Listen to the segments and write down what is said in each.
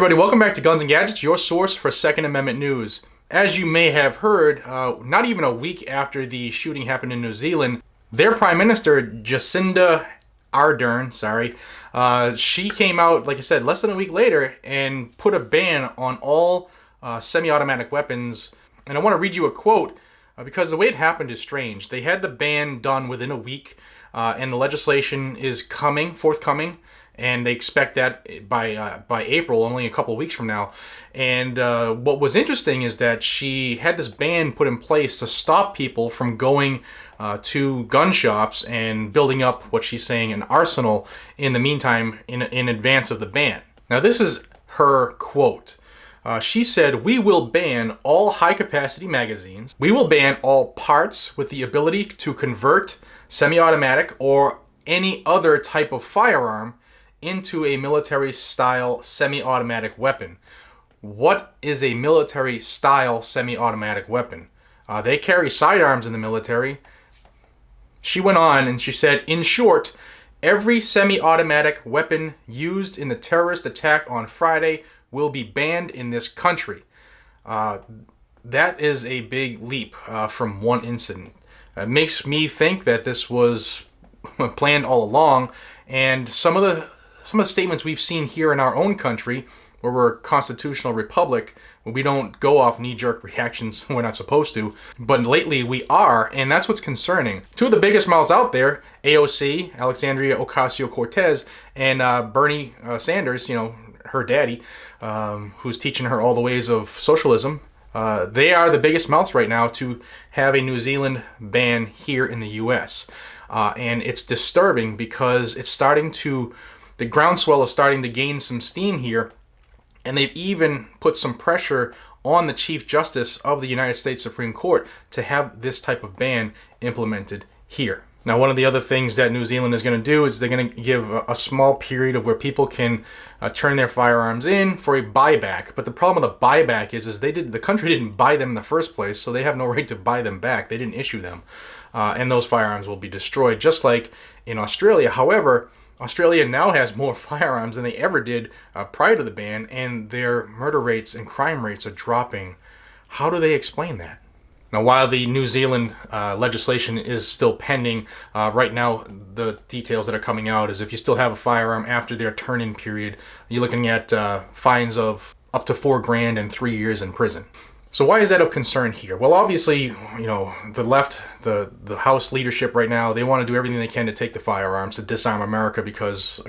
everybody, welcome back to Guns and Gadgets, your source for Second Amendment news. As you may have heard, not even a week after the shooting happened in New Zealand, their Prime Minister, Jacinda Ardern, she came out, like I said, less than a week later and put a ban on all semi-automatic weapons. And I want to read you a quote because the way it happened is strange. They had the ban done within a week, and the legislation is forthcoming. And they expect that by April, only a couple of weeks from now. And what was interesting is that she had this ban put in place to stop people from going to gun shops and building up what she's saying an arsenal in the meantime in advance of the ban. Now this is her quote. She said, "We will ban all high-capacity magazines. We will ban all parts with the ability to convert semi-automatic or any other type of firearm into a military-style semi-automatic weapon." What is a military-style semi-automatic weapon? They carry sidearms in the military. She went on and she said, "In short, every semi-automatic weapon used in the terrorist attack on Friday will be banned in this country." That is a big leap from one incident. It makes me think that this was planned all along, and some of the statements we've seen here in our own country, where we're a constitutional republic, where we don't go off knee-jerk reactions when we're not supposed to, but lately we are, and that's what's concerning. Two of the biggest mouths out there, AOC, Alexandria Ocasio-Cortez, and Bernie Sanders, her daddy, who's teaching her all the ways of socialism. They are the biggest mouths right now to have a New Zealand ban here in the U.S. And it's disturbing because the groundswell is starting to gain some steam here, and they've even put some pressure on the Chief Justice of the United States Supreme Court to have this type of ban implemented here. Now, one of the other things that New Zealand is going to do is they're going to give a small period of where people can turn their firearms in for a buyback. But the problem with the buyback is the country didn't buy them in the first place, so they have no right to buy them back. They didn't issue them, and those firearms will be destroyed, just like in Australia. However, Australia now has more firearms than they ever did prior to the ban, and their murder rates and crime rates are dropping. How do they explain that? Now, while the New Zealand legislation is still pending, right now the details that are coming out is if you still have a firearm after their turn-in period, you're looking at fines of up to $4,000 and 3 years in prison. So why is that of concern here? Well, obviously, the left, the House leadership right now, they want to do everything they can to take the firearms to disarm America because,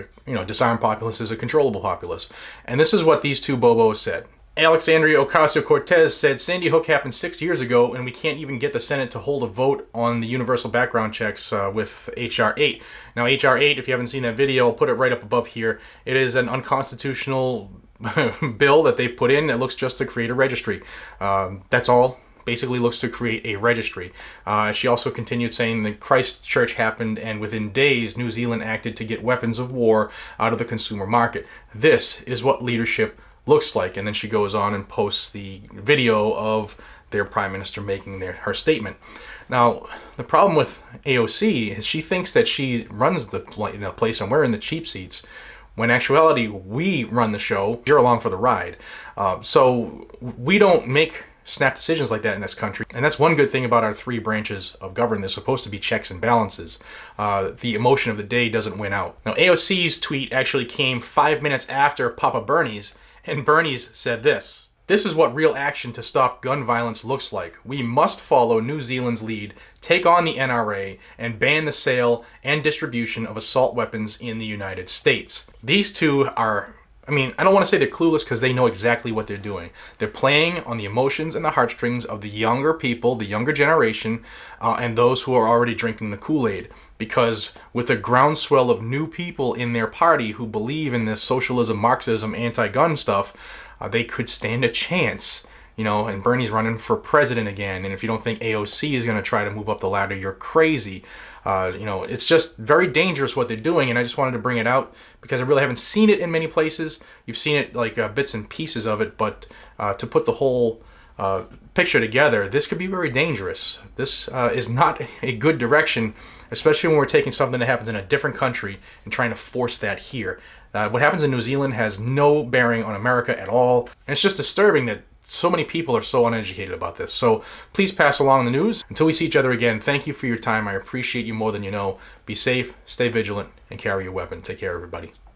disarmed populace is a controllable populace. And this is what these two bobos said. Alexandria Ocasio-Cortez said, "Sandy Hook happened 6 years ago, and we can't even get the Senate to hold a vote on the universal background checks with H.R. 8. Now, H.R. 8, if you haven't seen that video, I'll put it right up above here. It is an unconstitutional bill that they've put in that looks just to create a registry. That's all. Basically looks to create a registry." She also continued saying that Christchurch happened, and within days, New Zealand acted to get weapons of war out of the consumer market. This is what leadership looks like. And then she goes on and posts the video of their Prime Minister making her statement. Now, the problem with AOC is she thinks that she runs the place and we're in the cheap seats, when in actuality, we run the show. You're along for the ride. So we don't make snap decisions like that in this country. And that's one good thing about our three branches of government. They're supposed to be checks and balances. The emotion of the day doesn't win out. Now, AOC's tweet actually came 5 minutes after Papa Bernie's, and Bernie's said this: "This is what real action to stop gun violence looks like. We must follow New Zealand's lead, take on the NRA, and ban the sale and distribution of assault weapons in the United States." These two are, I don't want to say they're clueless because they know exactly what they're doing. They're playing on the emotions and the heartstrings of the younger people, the younger generation, and those who are already drinking the Kool-Aid. Because with a groundswell of new people in their party who believe in this socialism, Marxism, anti-gun stuff, they could stand a chance. And Bernie's running for president again. And if you don't think AOC is going to try to move up the ladder, you're crazy. It's just very dangerous what they're doing. And I just wanted to bring it out because I really haven't seen it in many places. You've seen it like bits and pieces of it, but to put the whole picture together, this could be very dangerous. This is not a good direction, especially when we're taking something that happens in a different country and trying to force that here. What happens in New Zealand has no bearing on America at all. And it's just disturbing that so many people are so uneducated about this. So please pass along the news. Until we see each other again, thank you for your time. I appreciate you more than you know. Be safe, stay vigilant, and carry your weapon. Take care, everybody.